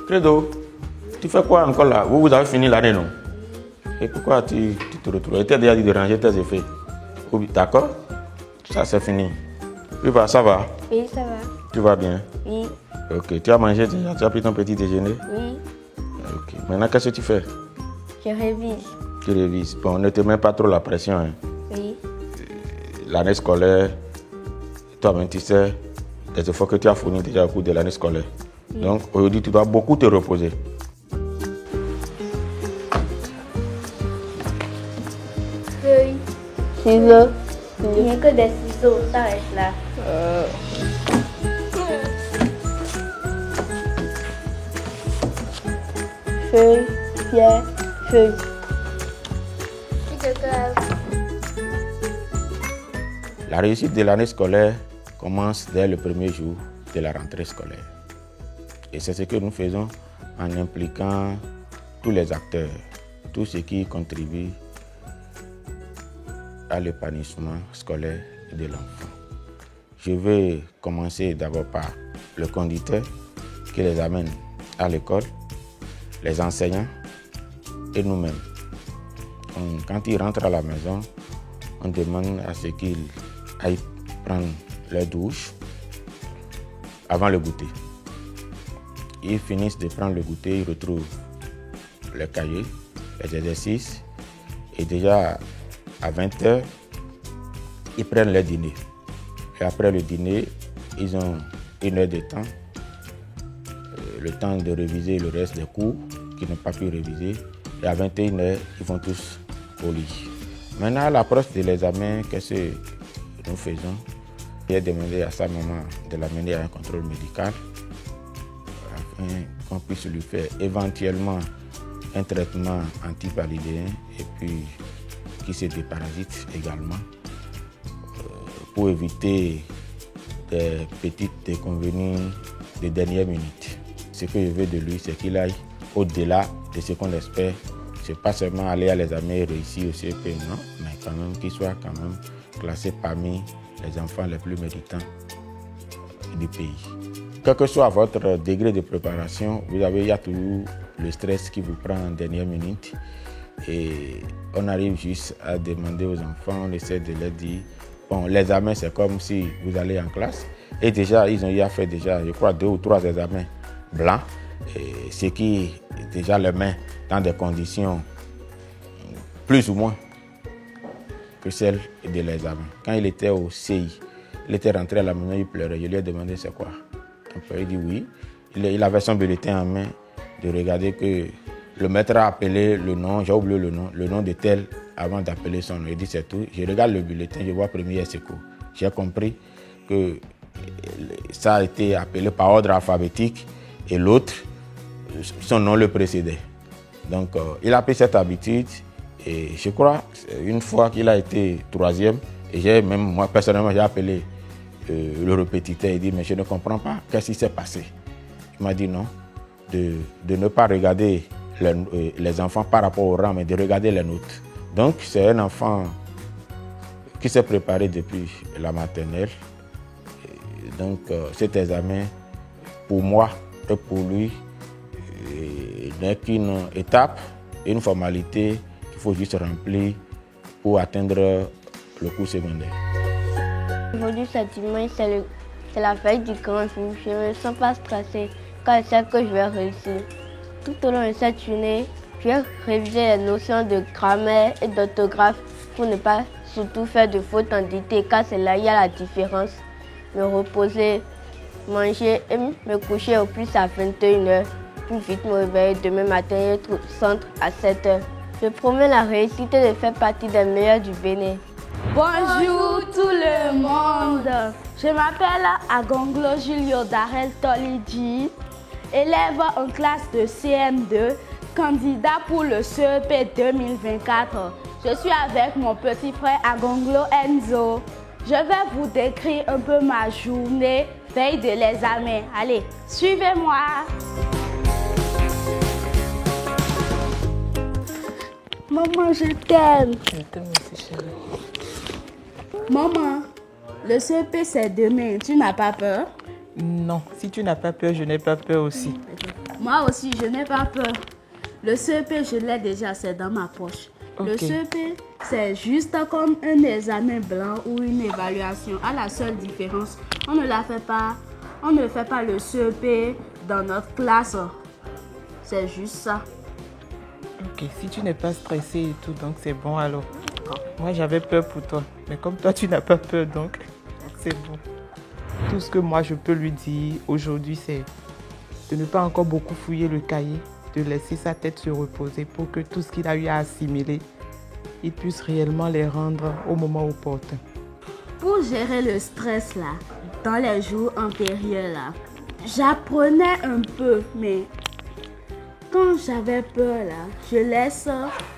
Credo, tu fais quoi encore là? Vous avez fini l'année, non? Et pourquoi tu te retrouves? Tu as déjà dit de ranger tes effets. D'accord? Ça, c'est fini. Ça va? Oui, ça va. Tu vas bien? Oui. Ok, tu as mangé déjà? Tu as pris ton petit déjeuner? Oui. Ok, maintenant qu'est-ce que tu fais? Je révise. Tu révises. Bon, ne te mets pas trop la pression. Hein. Oui. L'année scolaire, toi-même tu sais les efforts que tu as fournis déjà au cours de l'année scolaire. Oui. Donc aujourd'hui, tu dois beaucoup te reposer. Feuille. Ciseaux. Il n'y a que des ciseaux, ça reste là. Feuille, pierre, feuille. La réussite de l'année scolaire commence dès le premier jour de la rentrée scolaire. Et c'est ce que nous faisons en impliquant tous les acteurs, tous ceux qui contribuent à l'épanouissement scolaire de l'enfant. Je vais commencer d'abord par le conducteur qui les amène à l'école, les enseignants et nous-mêmes. Quand ils rentrent à la maison, on demande à ce qu'ils aillent prendre leur douche avant le goûter. Ils finissent de prendre le goûter, ils retrouvent le cahier, les exercices et déjà à 20h, ils prennent leur dîner. Et après le dîner, ils ont 1 heure de temps, le temps de réviser le reste des cours qu'ils n'ont pas pu réviser. Et à 21h, ils vont tous au lit. Maintenant, à l'approche de l'examen, qu'est-ce que nous faisons? J'ai demandé à sa maman de l'amener à un contrôle médical afin qu'on puisse lui faire éventuellement un traitement antipaludéen et puis qui se déparasite également pour éviter des petites déconvenues de dernière minute. Ce que je veux de lui, c'est qu'il aille au-delà de ce qu'on espère. C'est pas seulement aller à l'examen et réussir au CEP, non, mais quand même qu'il soit quand même classé parmi les enfants les plus méritants du pays. Quel que soit votre degré de préparation, il y a toujours le stress qui vous prend en dernière minute. Et on arrive juste à demander aux enfants, on essaie de leur dire, bon, l'examen c'est comme si vous allez en classe. Et déjà, ils ont eu à faire déjà, je crois, 2 ou 3 examens blancs, et ce qui déjà les met dans des conditions plus ou moins que celles de l'examen. Quand il était au CI, il était rentré à la maison, il pleurait. Je lui ai demandé c'est quoi. Il dit oui. Il avait son bulletin en main de regarder que le maître a appelé le nom, j'ai oublié le nom de tel avant d'appeler son nom. Il dit c'est tout. Je regarde le bulletin, je vois premier secours. J'ai compris que ça a été appelé par ordre alphabétique et l'autre, son nom le précédait. Donc il a pris cette habitude et je crois une fois qu'il a été 3e, et moi personnellement j'ai appelé le répétiteur et dit mais je ne comprends pas, qu'est-ce qui s'est passé? Il m'a dit non, de ne pas regarder les enfants par rapport au rang, mais de regarder les notes. Donc c'est un enfant qui s'est préparé depuis la maternelle. Et donc cet examen, pour moi et pour lui, n'est qu'une étape, une formalité qu'il faut juste remplir pour atteindre le cours secondaire. Aujourd'hui, c'est dimanche, c'est la veille du grand jour. Je ne me sens pas stressée car je sais que je vais réussir. Tout au long de cette journée, je vais réviser les notions de grammaire et d'orthographe pour ne pas surtout faire de fautes en dictée car c'est là il y a la différence. Me reposer, manger et me coucher au plus à 21h pour vite me réveiller demain matin et être au centre à 7h. Je promets la réussite de faire partie des meilleurs du Bénin. Bonjour tout le monde, je m'appelle Agonglo Julio Darel Tolidji, élève en classe de CM2, candidat pour le CEP 2024. Je suis avec mon petit frère Agonglo Enzo. Je vais vous décrire un peu ma journée veille de l'examen. Allez, suivez-moi. Maman, je t'aime. Je t'aime aussi, chérie. Maman, le CEP c'est demain, tu n'as pas peur? Non, si tu n'as pas peur, je n'ai pas peur aussi. Moi aussi, je n'ai pas peur. Le CEP, je l'ai déjà, c'est dans ma poche. Ok. Le CEP, c'est juste comme un examen blanc ou une évaluation. À la seule différence, on ne fait pas le CEP dans notre classe. C'est juste ça. Ok, si tu n'es pas stressé et tout, donc c'est bon alors. Moi, j'avais peur pour toi. Mais comme toi, tu n'as pas peur, donc c'est bon. Tout ce que moi, je peux lui dire aujourd'hui, c'est de ne pas encore beaucoup fouiller le cahier, de laisser sa tête se reposer pour que tout ce qu'il a eu à assimiler, il puisse réellement les rendre au moment opportun. Pour gérer le stress là, dans les jours antérieurs là, j'apprenais un peu, mais quand j'avais peur là, je laisse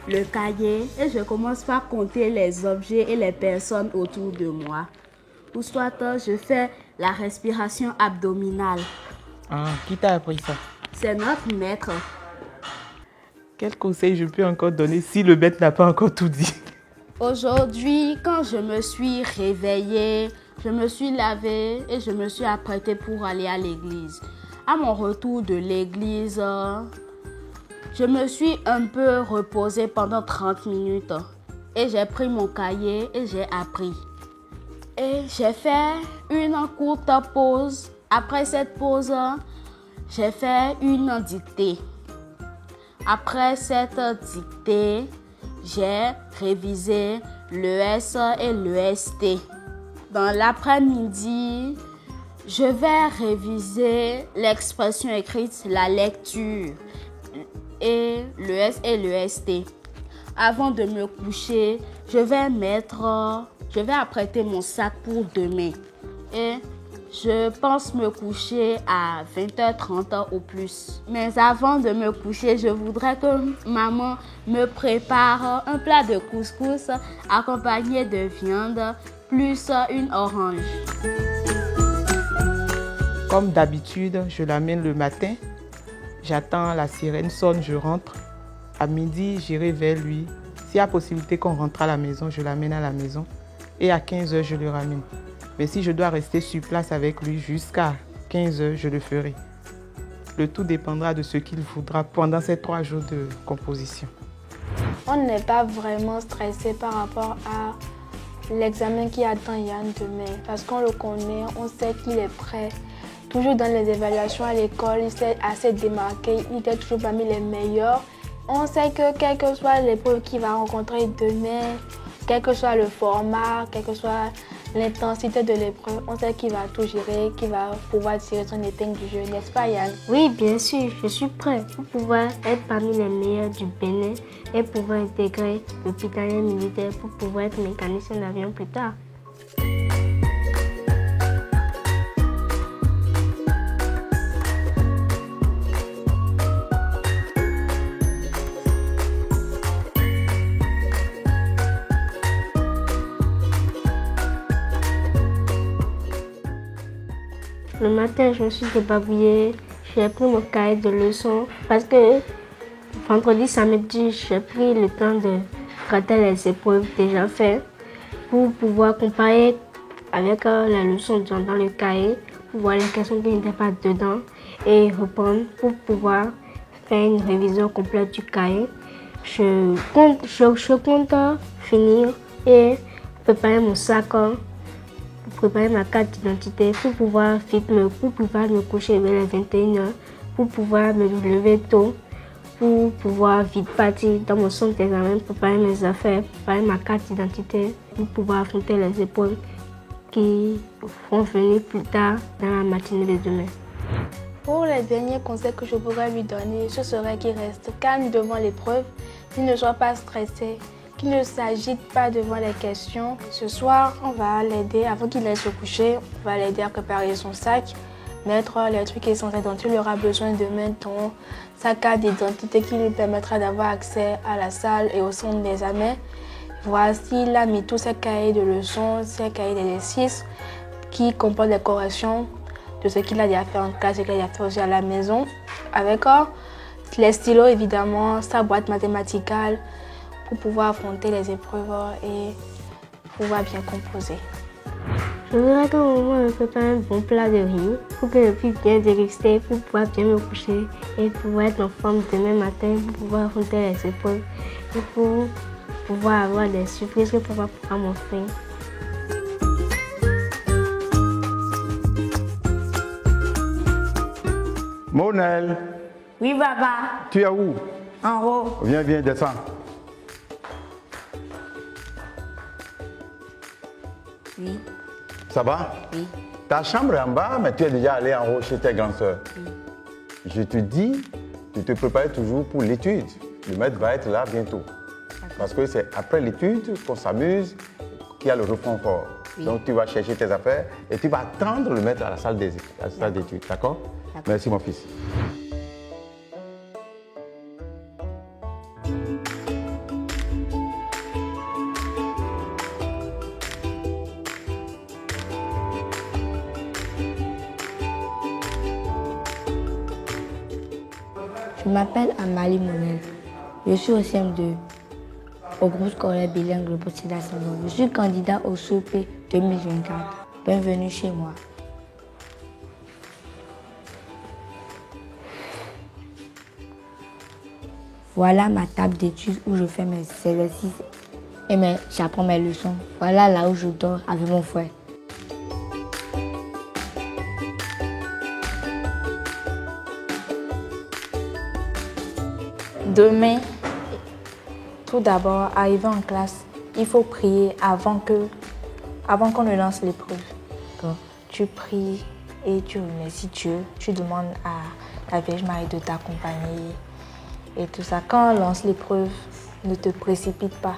le cahier et je commence par compter les objets et les personnes autour de moi. Ou soit je fais la respiration abdominale. Ah, qui t'a appris ça? C'est notre maître. Quel conseil je peux encore donner si le maître n'a pas encore tout dit? Aujourd'hui, quand je me suis réveillée, je me suis lavée et je me suis apprêtée pour aller à l'église. À mon retour de l'église, je me suis un peu reposée pendant 30 minutes et j'ai pris mon cahier et j'ai appris. Et j'ai fait une courte pause. Après cette pause, j'ai fait une dictée. Après cette dictée, j'ai révisé l'ES et l'EST. Dans l'après-midi, je vais réviser l'expression écrite, la lecture et l'ES et l'EST. Avant de me coucher, je vais apprêter mon sac pour demain. Et je pense me coucher à 20h30 au plus. Mais avant de me coucher, je voudrais que maman me prépare un plat de couscous accompagné de viande plus une orange. Comme d'habitude, je l'amène le matin. J'attends la sirène sonne, je rentre. À midi, j'irai vers lui. S'il y a possibilité qu'on rentre à la maison, je l'amène à la maison. Et à 15h, je le ramène. Mais si je dois rester sur place avec lui jusqu'à 15h, je le ferai. Le tout dépendra de ce qu'il voudra pendant ces 3 jours de composition. On n'est pas vraiment stressé par rapport à l'examen qui attend Yann demain. Parce qu'on le connaît, on sait qu'il est prêt. Toujours dans les évaluations à l'école, il s'est assez démarqué. Il est toujours parmi les meilleurs. On sait que quelle que soit l'épreuve qu'il va rencontrer demain, quel que soit le format, quelle que soit l'intensité de l'épreuve, on sait qu'il va tout gérer, qu'il va pouvoir tirer son épingle du jeu, n'est-ce pas Yann? Oui, bien sûr, je suis prêt pour pouvoir être parmi les meilleurs du Bénin et pouvoir intégrer l'hôpital militaire pour pouvoir être mécanicien d'avion plus tard. Le matin, je me suis débarbouillée, j'ai pris mon cahier de leçons parce que vendredi, samedi, j'ai pris le temps de regarder les épreuves déjà faites pour pouvoir comparer avec les leçons dans le cahier, pour voir les questions qui n'étaient pas dedans et reprendre pour pouvoir faire une révision complète du cahier. Je compte finir et préparer mon sac, préparer ma carte d'identité pour pouvoir me coucher vers les 21h, pour pouvoir me lever tôt, pour pouvoir vite partir dans mon centre d'examen, préparer mes affaires, préparer ma carte d'identité, pour pouvoir affronter les épreuves qui vont venir plus tard dans la matinée de demain. Pour les derniers conseils que je pourrais lui donner, ce serait qu'il reste calme devant l'épreuve, qu'il ne soit pas stressé, qu'il ne s'agite pas devant les questions. Ce soir, on va l'aider, avant qu'il aille se coucher, on va l'aider à préparer son sac, mettre les trucs essentiels dont il aura besoin demain, dont sa carte d'identité qui lui permettra d'avoir accès à la salle et au centre d'examen. Voici, il a mis tous ses cahiers de leçons, ses cahiers d'exercices qui comportent des corrections de ce qu'il a déjà fait en classe et qu'il a déjà fait aussi à la maison. Avec les stylos évidemment, sa boîte mathématicale pour pouvoir affronter les épreuves et pouvoir bien composer. Je voudrais que maman me prépare un bon plat de riz pour que je puisse bien déguster, pour pouvoir bien me coucher et pouvoir être en forme demain matin, pour pouvoir affronter les épreuves et pour pouvoir avoir des surprises que papa pourra m'offrir. Monel, Oui, papa. tu es où? En haut. Viens, descends. Oui, Ça va? oui. Ta chambre est en bas, mais tu es déjà allé en haut chez tes grandes sœurs. Je te dis de te préparer toujours pour l'étude. Le maître va être là bientôt. Parce que c'est après l'étude qu'on s'amuse, qu'il y a le réconfort. Oui. Donc tu vas chercher tes affaires et tu vas attendre le maître à la salle d'études. D'accord? Merci mon fils. Je m'appelle Amalie Monel. Je suis au CM2, au groupe scolaire bilingue Le Petit d'Assemblée. Je suis candidat au SOP 2024. Bienvenue chez moi. Voilà ma table d'études où je fais mes exercices et j'apprends mes leçons. Voilà là où je dors avec mon frère. Demain, tout d'abord, arriver en classe, il faut prier avant qu'on ne lance l'épreuve. Tu pries et tu remercies Dieu. Tu demandes à la Vierge Marie de t'accompagner et tout ça. Quand on lance l'épreuve, ne te précipite pas.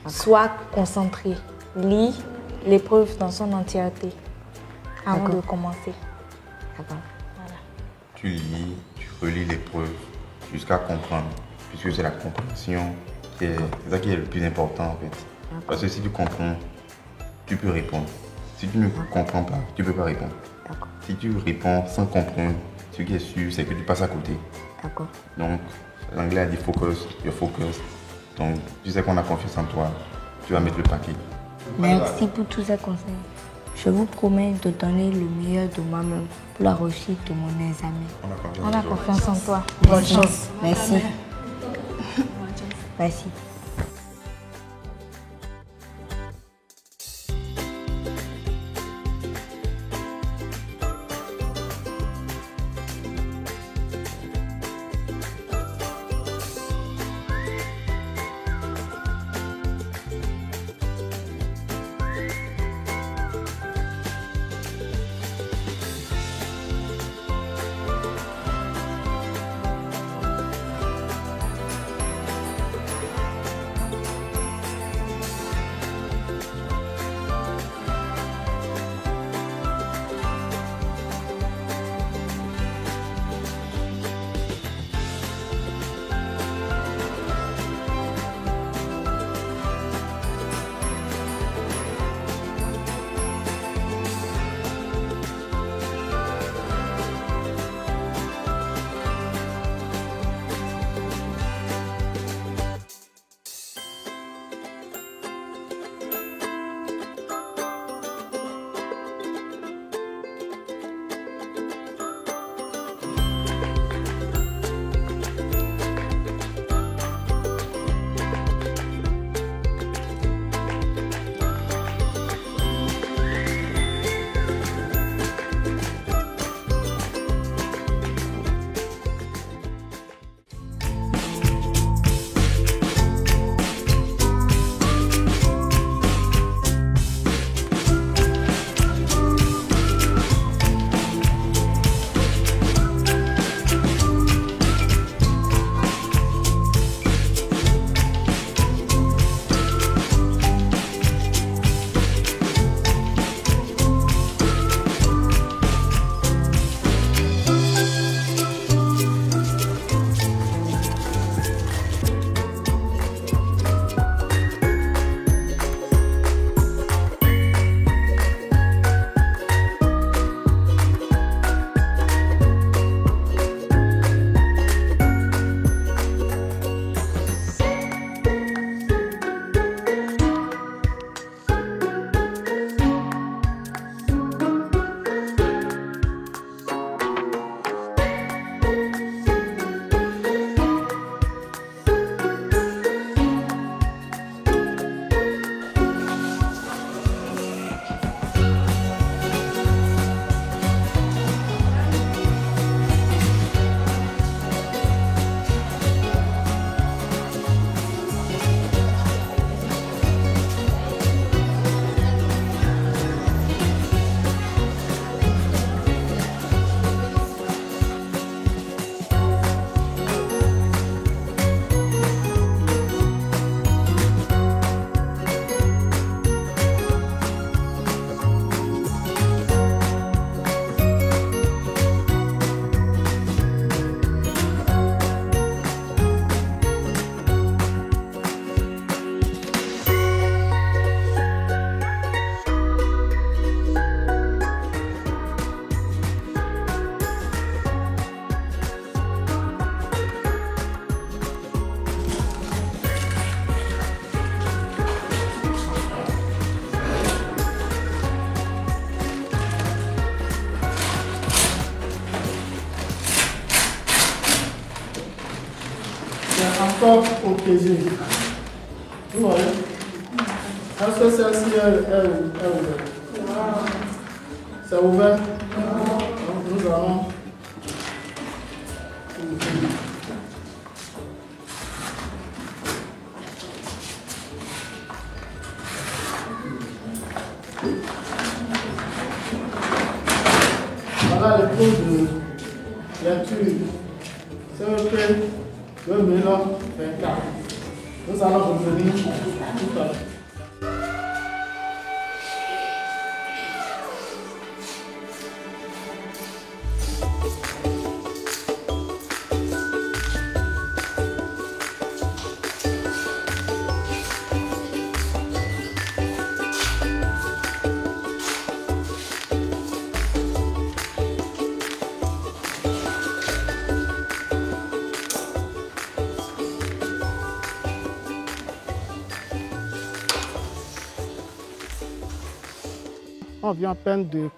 Sois concentré. Lis l'épreuve dans son entièreté avant de commencer. D'accord. Voilà. Tu lis, tu relis l'épreuve jusqu'à comprendre, puisque c'est la compréhension, c'est ça qui est le plus important en fait. Parce que si tu comprends, tu peux répondre. Si tu ne comprends pas, tu ne peux pas répondre. Si tu réponds sans comprendre, ce qui est sûr, c'est que tu passes à côté. D'accord. Donc, l'anglais a dit focus, your focus. Donc, tu sais qu'on a confiance en toi, tu vas mettre le paquet. Merci pour tous ces conseils. Je vous promets de donner le meilleur de moi-même pour la réussite de mon examen. On a confiance en toi. Bonne chance. Merci. Merci. sauf au plaisir. Vous voyez? Est-ce que celle-ci est ouverte? C'est ouvert? Donc nous allons ouvrir. Voilà le cours de lecture. CEP 2024. Nous allons revenir tout à l'heure. On vient à peine de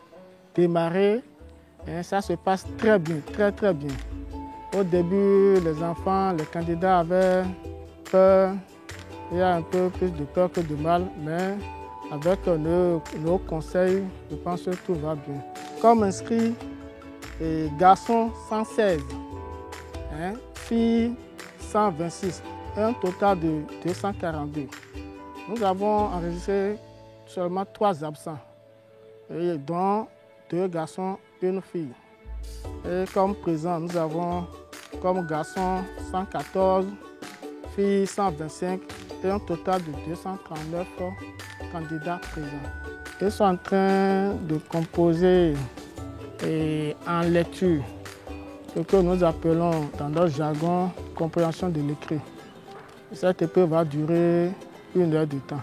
démarrer et ça se passe très bien, très bien. Au début, les enfants, les candidats avaient peur. Il y a un peu plus de peur que de mal, mais avec nos conseils, je pense que tout va bien. Comme inscrit, garçons 116, filles 126, un total de 242. Nous avons enregistré seulement 3 absents. Et dont 2 garçons, 1 fille. Et comme présent, nous avons comme garçons 114, filles 125 et un total de 239 candidats présents. Ils sont en train de composer en lecture ce que nous appelons dans notre jargon compréhension de l'écrit. Cette épreuve va durer 1 heure de temps.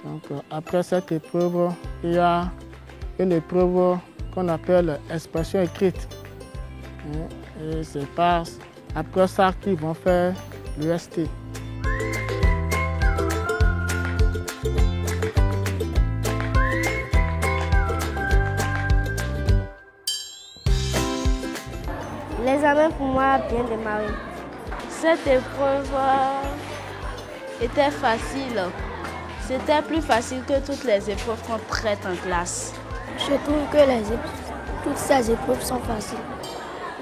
Donc, après cette épreuve, il y a une épreuve qu'on appelle expression écrite. Et c'est après ça qu'ils vont faire le ST. L'examen pour moi a bien démarré. Cette épreuve était facile. C'était plus facile que toutes les épreuves qu'on traite en classe. Je trouve que toutes ces épreuves sont faciles.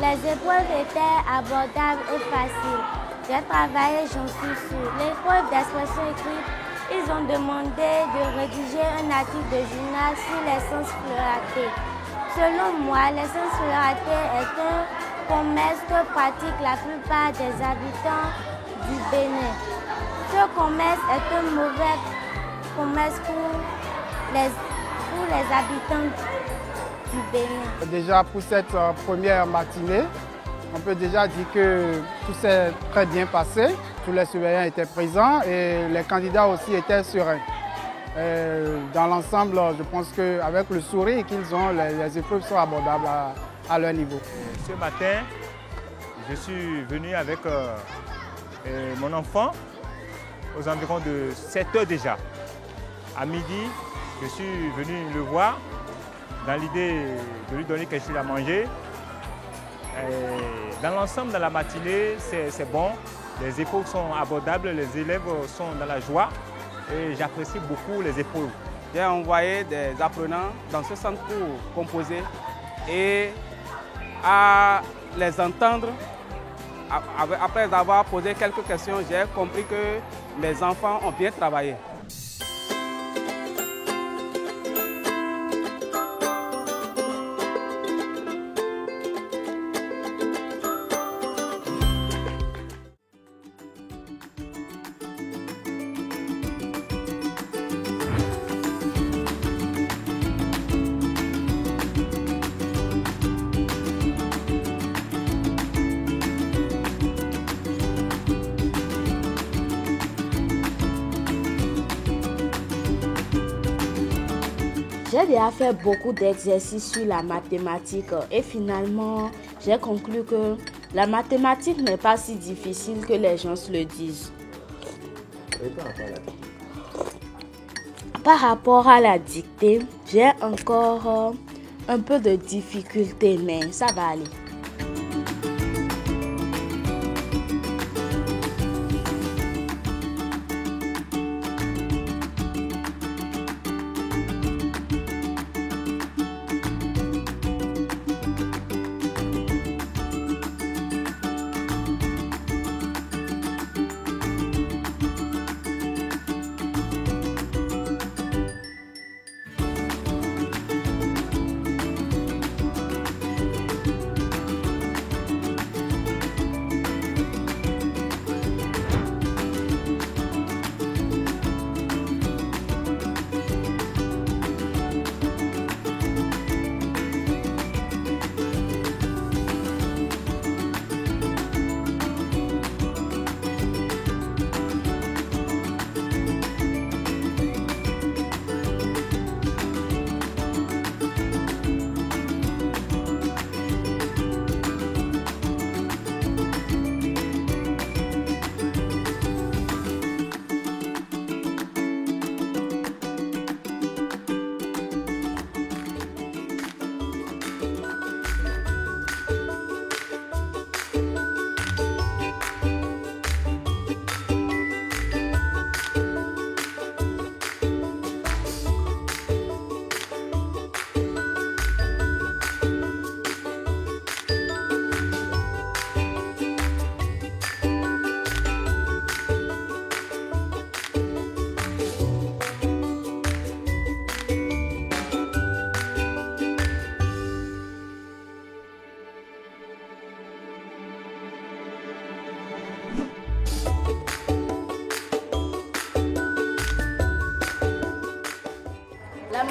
Les épreuves étaient abordables et faciles. J'ai travaillé, j'en suis sûre. L'épreuve d'expression écrite, ils ont demandé de rédiger un article de journal sur l'essence fluoratée. Selon moi, l'essence fluoratée est un commerce que pratiquent la plupart des habitants du Bénin. Ce commerce est un mauvais commerce pour les habitants du Bénin. Déjà pour cette première matinée, on peut déjà dire que tout s'est très bien passé. Tous les surveillants étaient présents et les candidats aussi étaient sereins. Dans l'ensemble, je pense qu'avec le sourire qu'ils ont, les épreuves sont abordables à leur niveau. Ce matin, je suis venu avec mon enfant aux environs de 7 heures déjà. À midi, je suis venu le voir dans l'idée de lui donner quelque chose à manger. Dans l'ensemble, dans la matinée, c'est bon. Les épreuves sont abordables, les élèves sont dans la joie et j'apprécie beaucoup les épreuves. J'ai envoyé des apprenants dans ce centre pour composer et à les entendre. Après avoir posé quelques questions, j'ai compris que mes enfants ont bien travaillé. J'ai déjà fait beaucoup d'exercices sur la mathématique et finalement, j'ai conclu que la mathématique n'est pas si difficile que les gens se le disent. Par rapport à la dictée, j'ai encore un peu de difficulté, mais ça va aller.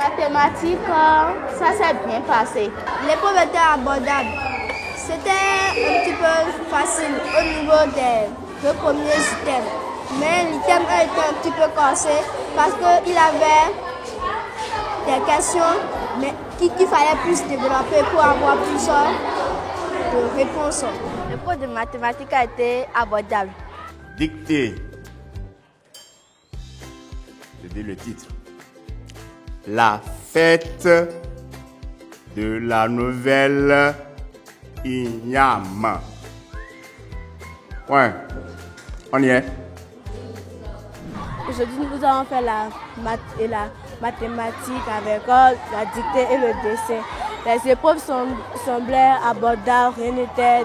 mathématiques, ça s'est bien passé. L'épreuve était abordable. C'était un petit peu facile au niveau des deux premiers items. Mais l'item 1 était un petit peu corsé parce qu'il avait des questions mais qu'il fallait plus développer pour avoir plus de réponses. L'épreuve de mathématiques a été abordable. Dictée. Je dis le titre. La fête de la nouvelle Inyam. Ouais, on y est. Aujourd'hui, nous allons faire la mathématique avec la dictée et le dessin. Les épreuves semblaient abordables, rien n'était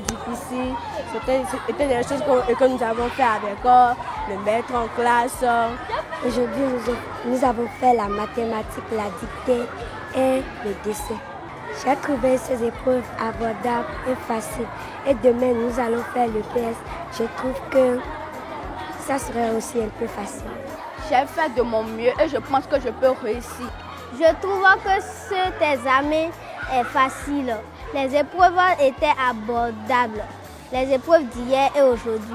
difficile. C'était des choses que nous avons fait avec le maître en classe. Aujourd'hui, nous avons fait la mathématique, la dictée et le dessin. J'ai trouvé ces épreuves abordables et faciles. Et demain, nous allons faire le PS. Je trouve que ça serait aussi un peu facile. J'ai fait de mon mieux et je pense que je peux réussir. Je trouve que cet examen est facile. Les épreuves étaient abordables. Les épreuves d'hier et aujourd'hui.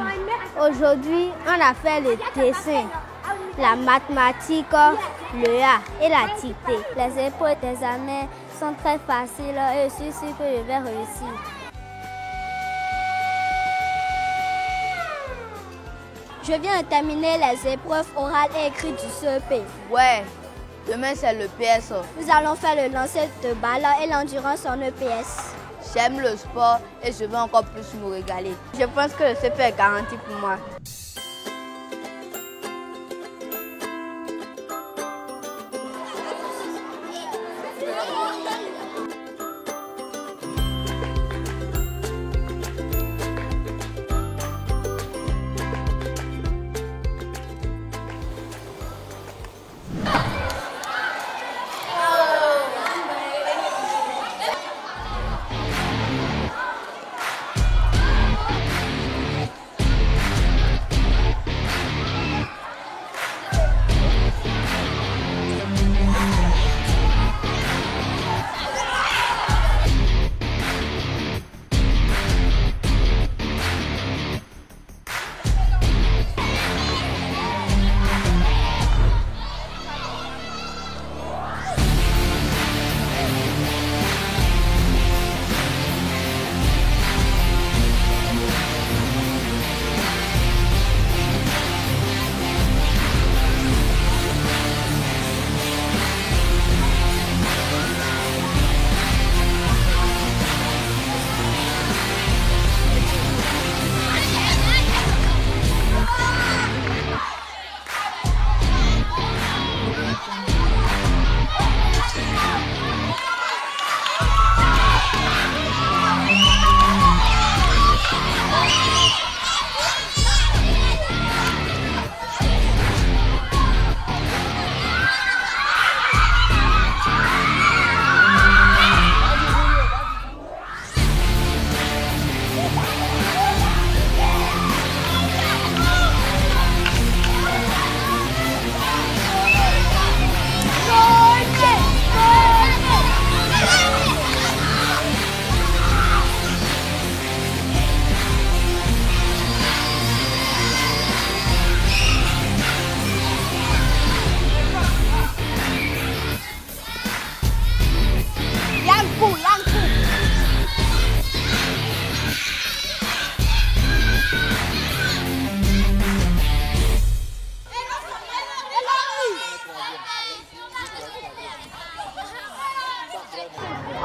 Aujourd'hui, on a fait le dessin, la mathématique, le A et la dictée. Les épreuves d'examen sont très faciles et je suis sûre que je vais réussir. Je viens de terminer les épreuves orales et écrites du CEP. Ouais, demain c'est le PS. Nous allons faire le lancer de balle et l'endurance en EPS. J'aime le sport et je veux encore plus me régaler. Je pense que le CEP est garanti pour moi.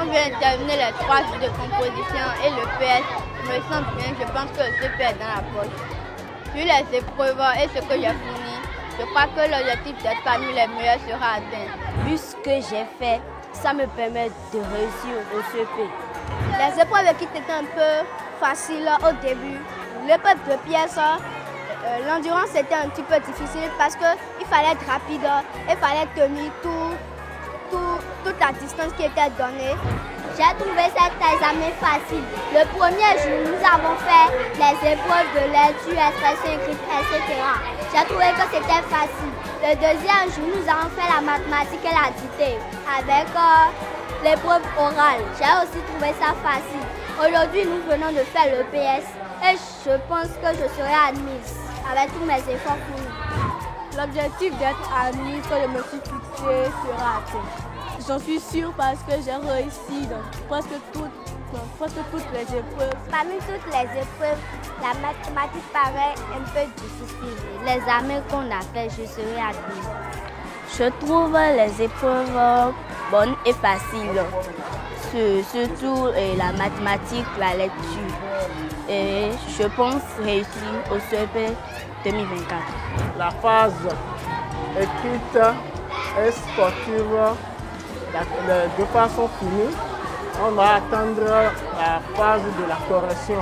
On vient de terminer les 3 jours de composition et le PS. Je me sens bien, je pense que le CP est dans la poche. Vu les épreuves et ce que j'ai fourni, je crois que l'objectif d'être parmi les meilleurs sera atteint. Vu ce que j'ai fait, ça me permet de réussir au CP. Les épreuves qui étaient un peu faciles au début, l'épreuve de pièces, l'endurance était un petit peu difficile parce qu'il fallait être rapide, il fallait tenir toute la distance qui était donnée. J'ai trouvé cet examen facile. Le premier jour, nous avons fait les épreuves de lecture, expression écrite, etc. J'ai trouvé que c'était facile. Le deuxième jour, nous avons fait la mathématique et la dictée avec l'épreuve orale. J'ai aussi trouvé ça facile. Aujourd'hui, nous venons de faire le PS et je pense que je serai admise avec tous mes efforts fournis. L'objectif d'être admise que je me suis fixé sera atteint. J'en suis sûre parce que j'ai réussi dans presque toutes les épreuves. Parmi toutes les épreuves, la mathématique paraît un peu difficile. L'examen qu'on a fait, je serai admise. Je trouve les épreuves bonnes et faciles, surtout la mathématique, la lecture. Et je pense réussir au CEP 2024. La phase écrite et sportive, les deux phases sont finies. On va attendre la phase de la correction.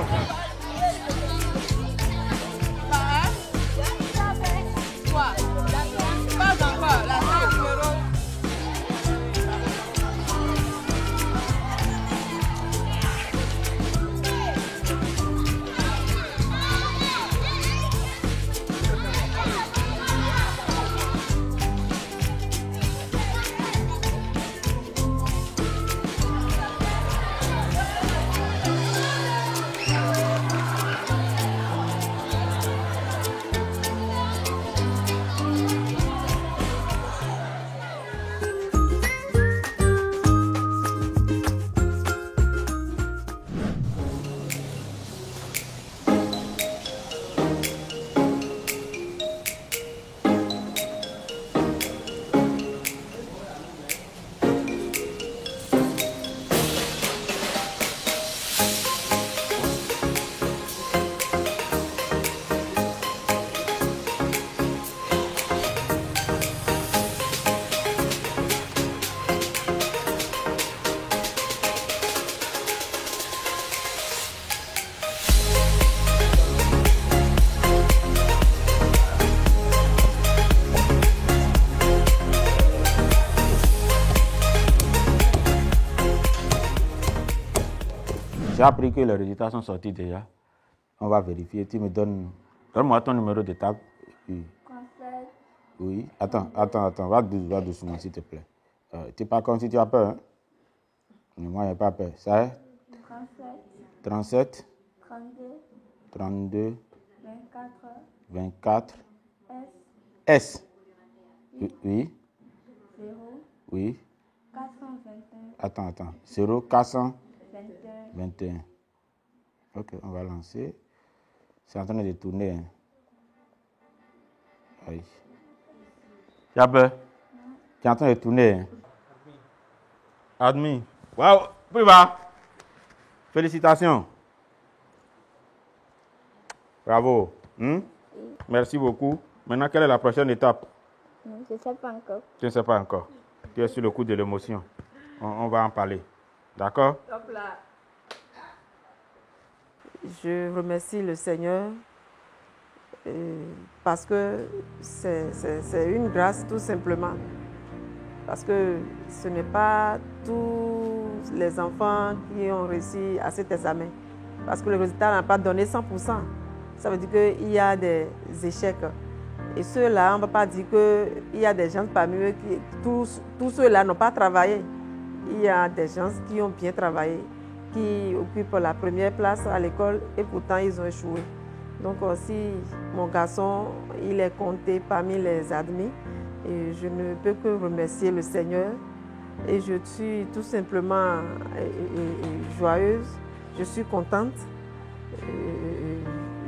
J'ai appris que les résultats sont sortis déjà. On va vérifier. Tu me donne-moi ton numéro de table. Oui. Oui. Attends. Va doucement, s'il te plaît. Tu n'es pas comme si tu as peur. Hein? Moi, je n'ai pas peur. Ça est 37. 32. 24. S. Oui. 0. Oui. 421. Attends. 0, 421. Ok, on va lancer. C'est en train de tourner. Hein. Oui. Tu as peur? Tu es en train de tourner. Hein? Admis. Waouh! Plus bas. Félicitations. Bravo. Merci beaucoup. Maintenant, quelle est la prochaine étape? Je ne sais pas encore. Tu ne sais pas encore. Tu es sur le coup de l'émotion. On va en parler. D'accord? Je remercie le Seigneur parce que c'est une grâce tout simplement. Parce que ce n'est pas tous les enfants qui ont réussi à cet examen. Parce que le résultat n'a pas donné 100%. Ça veut dire qu'il y a des échecs. Et ceux-là, on ne va pas dire qu'il y a des gens parmi eux qui... Tous ceux-là n'ont pas travaillé. Il y a des gens qui ont bien travaillé, qui occupent la première place à l'école et pourtant ils ont échoué. Donc aussi, mon garçon, il est compté parmi les admis et je ne peux que remercier le Seigneur et je suis tout simplement joyeuse, je suis contente,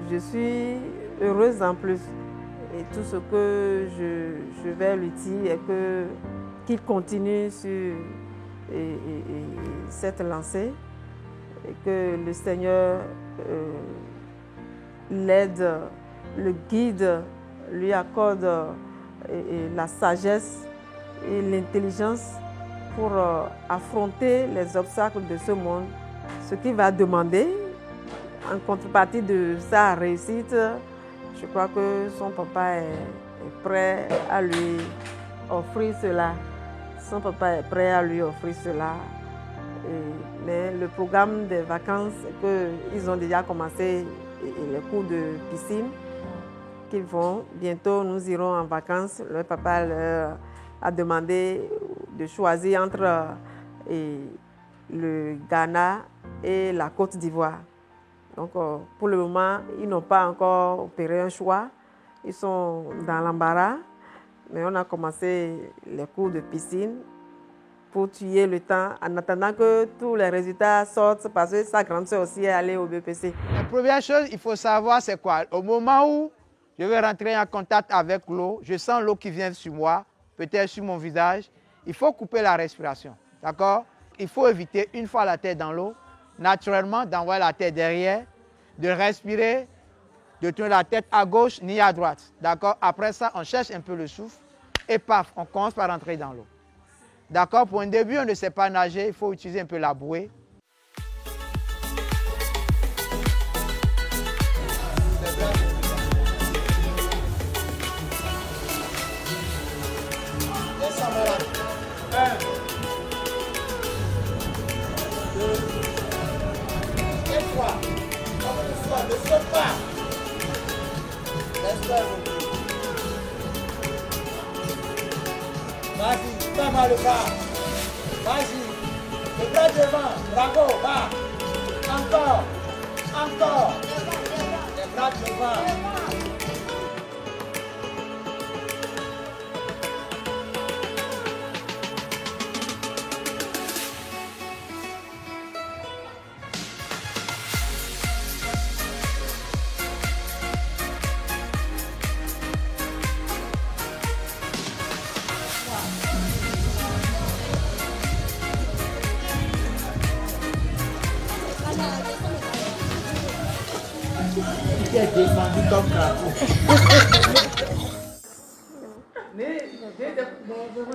je suis heureuse en plus. Et tout ce que je vais lui dire est qu'il continue sur cette lancée et que le Seigneur l'aide, le guide, lui accorde la sagesse et l'intelligence pour affronter les obstacles de ce monde, ce qu'il va demander en contrepartie de sa réussite. Je crois que son papa est prêt à lui offrir cela. Son papa est prêt à lui offrir cela. Mais le programme des vacances, ils ont déjà commencé les cours de piscine, qu'ils vont. Bientôt, nous irons en vacances. Le papa leur a demandé de choisir entre le Ghana et la Côte d'Ivoire. Donc, pour le moment, ils n'ont pas encore opéré un choix. Ils sont dans l'embarras, mais on a commencé les cours de piscine pour tuer le temps en attendant que tous les résultats sortent parce que sa grande soeur aussi est allée au BPC. La première chose, il faut savoir c'est quoi? Au moment où je vais rentrer en contact avec l'eau, je sens l'eau qui vient sur moi, peut-être sur mon visage, il faut couper la respiration, d'accord? Il faut éviter, une fois la tête dans l'eau, naturellement d'envoyer la tête derrière, de respirer, de tourner la tête à gauche ni à droite, d'accord? Après ça, on cherche un peu le souffle et paf, on commence par rentrer dans l'eau. D'accord? Pour un début, on ne sait pas nager, il faut utiliser un peu la bouée. Vas-y, pas mal le bras. Vas-y. Le bras devant. Bravo, va. Encore. Encore. Les bras devant.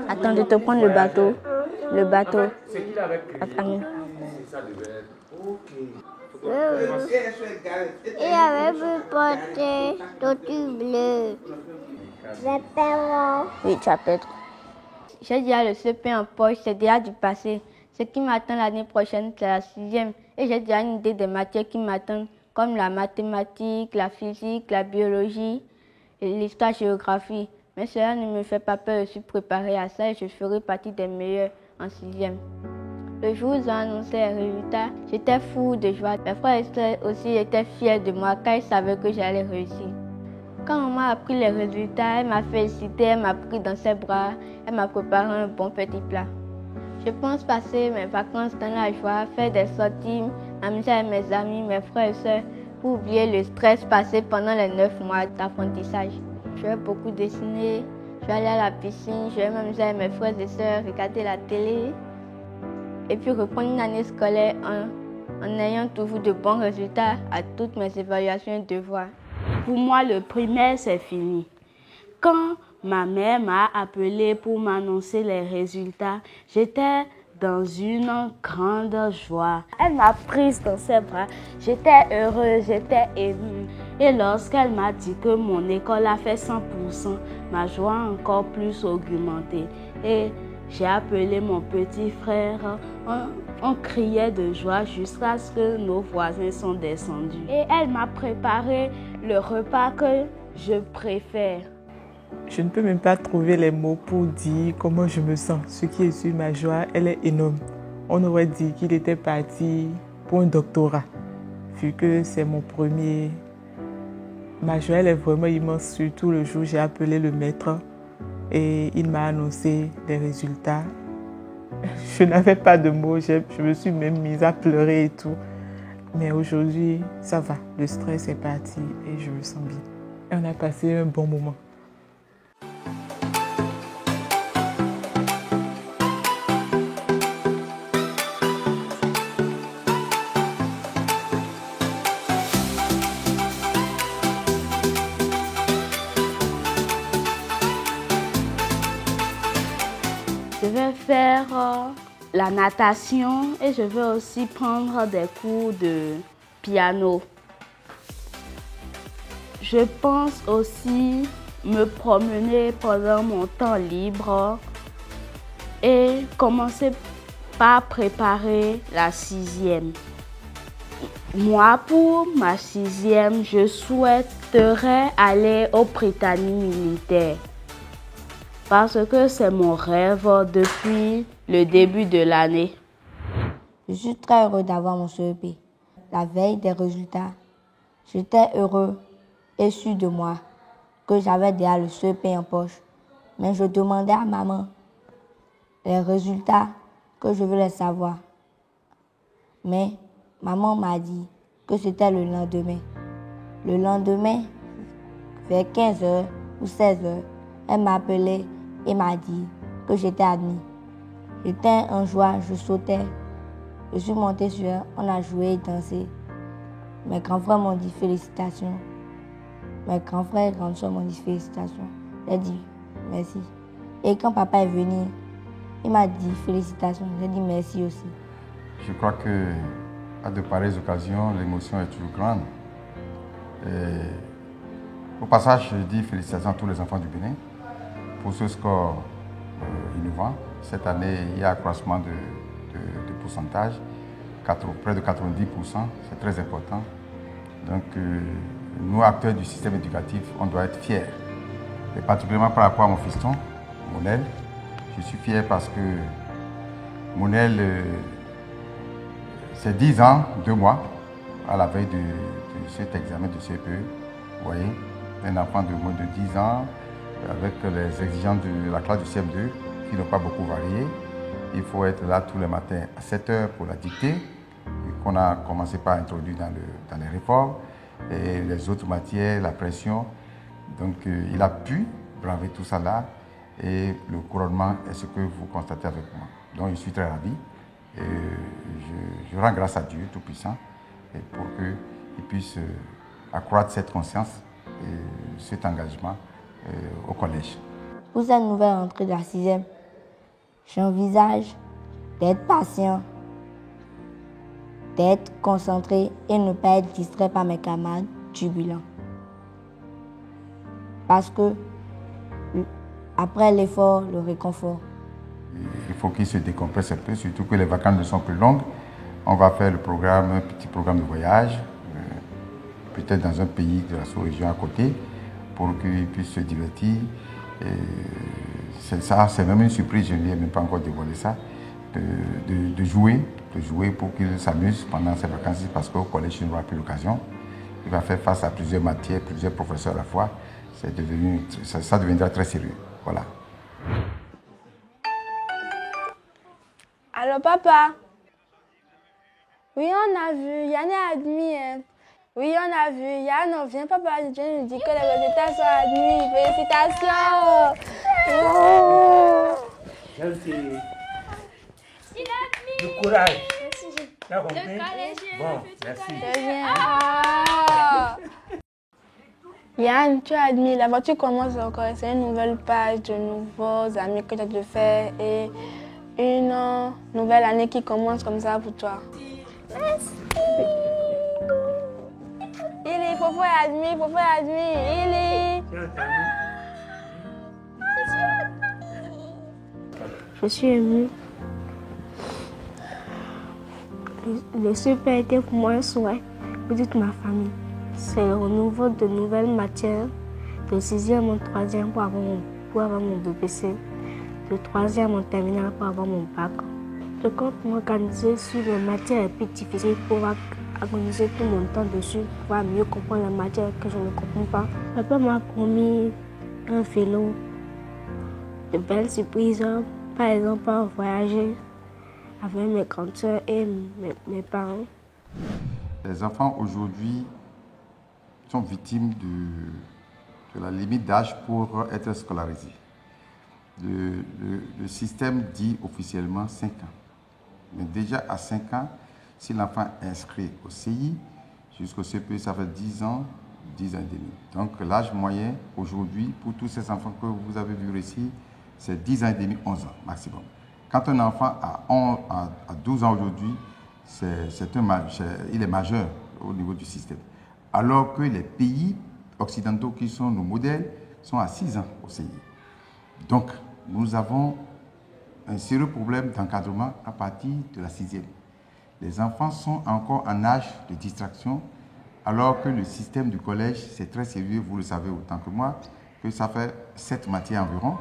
Attends, je te prends le bateau. Le bateau. Attends. Il avait pu porter tortue bleue. Oui, tu as peut-être. J'ai déjà le CP en poche, c'est déjà du passé. Ce qui m'attend l'année prochaine, c'est la 6e. Et j'ai déjà une idée des matières qui m'attendent, comme la mathématique, la physique, la biologie et l'histoire-géographie. Mais cela ne me fait pas peur, je suis préparée à ça et je ferai partie des meilleurs en 6e. Le jour où ils ont annoncé les résultats, j'étais fou de joie. Mes frères et sœurs aussi étaient fiers de moi car ils savaient que j'allais réussir. Quand maman a appris les résultats, elle m'a félicité, elle m'a pris dans ses bras, elle m'a préparé un bon petit plat. Je pense passer mes vacances dans la joie, faire des sorties, m'amuser avec mes amis, mes frères et sœurs, pour oublier le stress passé pendant les 9 mois d'apprentissage. Je vais beaucoup dessiner, je vais aller à la piscine, je vais m'amuser avec mes frères et sœurs, regarder la télé. Et puis reprendre une année scolaire en ayant toujours de bons résultats à toutes mes évaluations et devoirs. Pour moi, le primaire, c'est fini. Quand ma mère m'a appelée pour m'annoncer les résultats, j'étais dans une grande joie. Elle m'a prise dans ses bras. J'étais heureuse, j'étais émue. Et lorsqu'elle m'a dit que mon école a fait 100%, ma joie a encore plus augmenté. Et j'ai appelé mon petit frère. On criait de joie jusqu'à ce que nos voisins sont descendus. Et elle m'a préparé le repas que je préfère. Je ne peux même pas trouver les mots pour dire comment je me sens. Ce qui est sur ma joie, elle est énorme. On aurait dit qu'il était parti pour un doctorat, vu que c'est mon premier. Ma joie, elle est vraiment immense, surtout le jour où j'ai appelé le maître et il m'a annoncé les résultats. Je n'avais pas de mots, je me suis même mise à pleurer et tout. Mais aujourd'hui, ça va, le stress est parti et je me sens bien. Et on a passé un bon moment. Je vais faire la natation et je vais aussi prendre des cours de piano. Je pense aussi me promener pendant mon temps libre et commencer pas préparé la 6e. Moi, pour ma 6e, je souhaiterais aller au Britannique militaire. Parce que c'est mon rêve depuis le début de l'année. Je suis très heureux d'avoir mon CEP. La veille des résultats, j'étais heureux et sûr de moi que j'avais déjà le CEP en poche. Mais je demandais à maman les résultats que je voulais savoir. Mais maman m'a dit que c'était le lendemain. Le lendemain, vers 15h ou 16h, elle m'a appelé et m'a dit que j'étais admis. J'étais en joie, je sautais. Je suis montée sur elle, on a joué et dansé. Mes grands frères m'ont dit félicitations. Mes grands frères et grandes soeurs m'ont dit félicitations. J'ai dit merci. Et quand papa est venu, il m'a dit félicitations. J'ai dit merci aussi. Je crois que à de pareilles occasions, l'émotion est toujours grande. Et au passage, je dis félicitations à tous les enfants du Bénin pour ce score innovant. Cette année, il y a un accroissement de pourcentage, près de 90%, c'est très important. Donc, nous, acteurs du système éducatif, on doit être fiers. Et particulièrement par rapport à mon fiston, Monel, je suis fier parce que Monel, c'est 10 ans, 2 mois, à la veille de cet examen de CPE. Vous voyez, un enfant de moins de 10 ans, avec les exigences de la classe du CM2, qui n'ont pas beaucoup varié. Il faut être là tous les matins à 7 h pour la dictée, qu'on a commencé par introduire dans les réformes, et les autres matières, la pression. Donc il a pu braver tout ça là, et le couronnement est ce que vous constatez avec moi. Donc je suis très ravi, et je rends grâce à Dieu Tout-Puissant pour qu'il puisse accroître cette conscience et cet engagement au collège. Pour cette nouvelle entrée de la 6e, j'envisage d'être patient, d'être concentré et ne pas être distrait par mes camarades turbulents. Parce que après l'effort, le réconfort. Il faut qu'il se décompresse un peu, surtout que les vacances ne sont plus longues. On va faire un petit programme de voyage, peut-être dans un pays de la sous-région à côté, pour qu'il puisse se divertir. C'est même une surprise, je ne lui ai même pas encore dévoilé ça, de jouer pour qu'il s'amuse pendant ses vacances, parce qu'au collège, il n'aura plus l'occasion. Il va faire face à plusieurs matières, plusieurs professeurs à la fois. Ça deviendra très sérieux. Voilà. Allô, papa? Oui, on a vu. Yann est admis. Hein. Oui, on a vu. Yann, on vient. Papa, je nous dit que les résultats sont admis. Félicitations! Oh. Gentil. Du courage. T'as compris? Bon, merci. Yann, tu as admis. La voiture commence encore. C'est une nouvelle page de nouveaux amis que tu as de faire et une nouvelle année qui commence comme ça pour toi. Merci. Il faut faire admis. Je suis émue. Le CEP a été pour moi un souhait pour toute ma famille. C'est le renouveau de nouvelles matières, de 6e en 3e pour avoir mon BPC, de 3e en terminale pour avoir mon bac. Je compte m'organiser sur les matières les plus difficiles pour organiser tout mon temps dessus, pour mieux comprendre les matières que je ne comprends pas. Papa m'a promis un vélo, de belles surprises, par exemple voyager avec mes grandes soeurs et mes parents. Les enfants aujourd'hui sont victimes de la limite d'âge pour être scolarisés. Le système dit officiellement 5 ans. Mais déjà à 5 ans, si l'enfant est inscrit au CI, jusqu'au CPE, ça fait 10 ans, 10 ans et demi. Donc l'âge moyen aujourd'hui, pour tous ces enfants que vous avez vus ici, c'est 10 ans et demi, 11 ans maximum. Quand un enfant a 12 ans aujourd'hui, il est majeur au niveau du système. Alors que les pays occidentaux qui sont nos modèles sont à 6 ans au CI. Donc, nous avons un sérieux problème d'encadrement à partir de la 6e. Les enfants sont encore en âge de distraction, alors que le système du collège, c'est très sérieux, vous le savez autant que moi, que ça fait 7 matières environ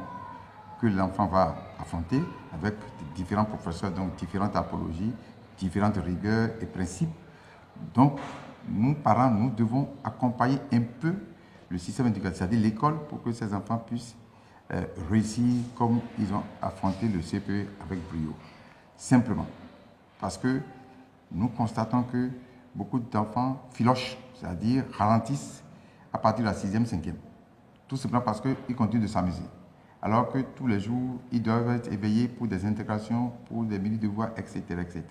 que l'enfant va affronter avec différents professeurs, donc différentes apologies, différentes rigueurs et principes. Donc, nous, parents, nous devons accompagner un peu le système éducatif, c'est-à-dire l'école, pour que ces enfants puissent réussir comme ils ont affronté le CPE avec brio. Simplement. Parce que nous constatons que beaucoup d'enfants filochent, c'est-à-dire ralentissent à partir de la 6e, 5e. Tout simplement parce qu'ils continuent de s'amuser. Alors que tous les jours, ils doivent être éveillés pour des intégrations, pour des minutes de voix, etc., etc.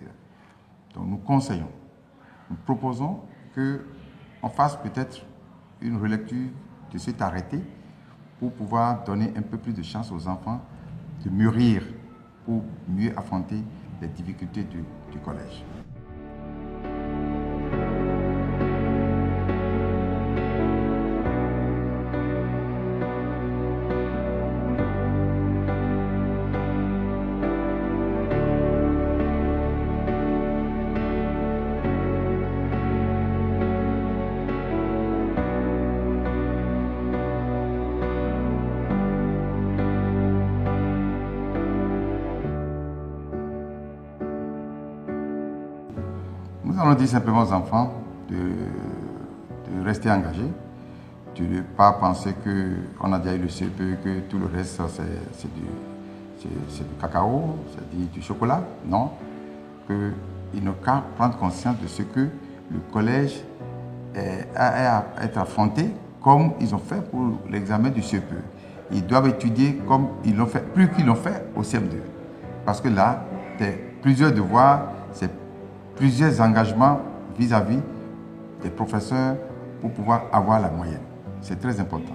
Donc nous conseillons, nous proposons qu'on fasse peut-être une relecture de cet arrêté pour pouvoir donner un peu plus de chance aux enfants de mûrir pour mieux affronter les difficultés du collège. Nous allons dire simplement aux enfants de rester engagés, de ne pas penser qu'on a déjà eu le CPE, que tout le reste c'est du cacao, c'est du chocolat. Non, qu'ils n'ont qu'à prendre conscience de ce que le collège a à être affronté comme ils ont fait pour l'examen du CPE. Ils doivent étudier comme ils l'ont fait, plus qu'ils l'ont fait au CM2. Parce que là, c'est plusieurs devoirs, c'est plusieurs engagements vis-à-vis des professeurs pour pouvoir avoir la moyenne. C'est très important.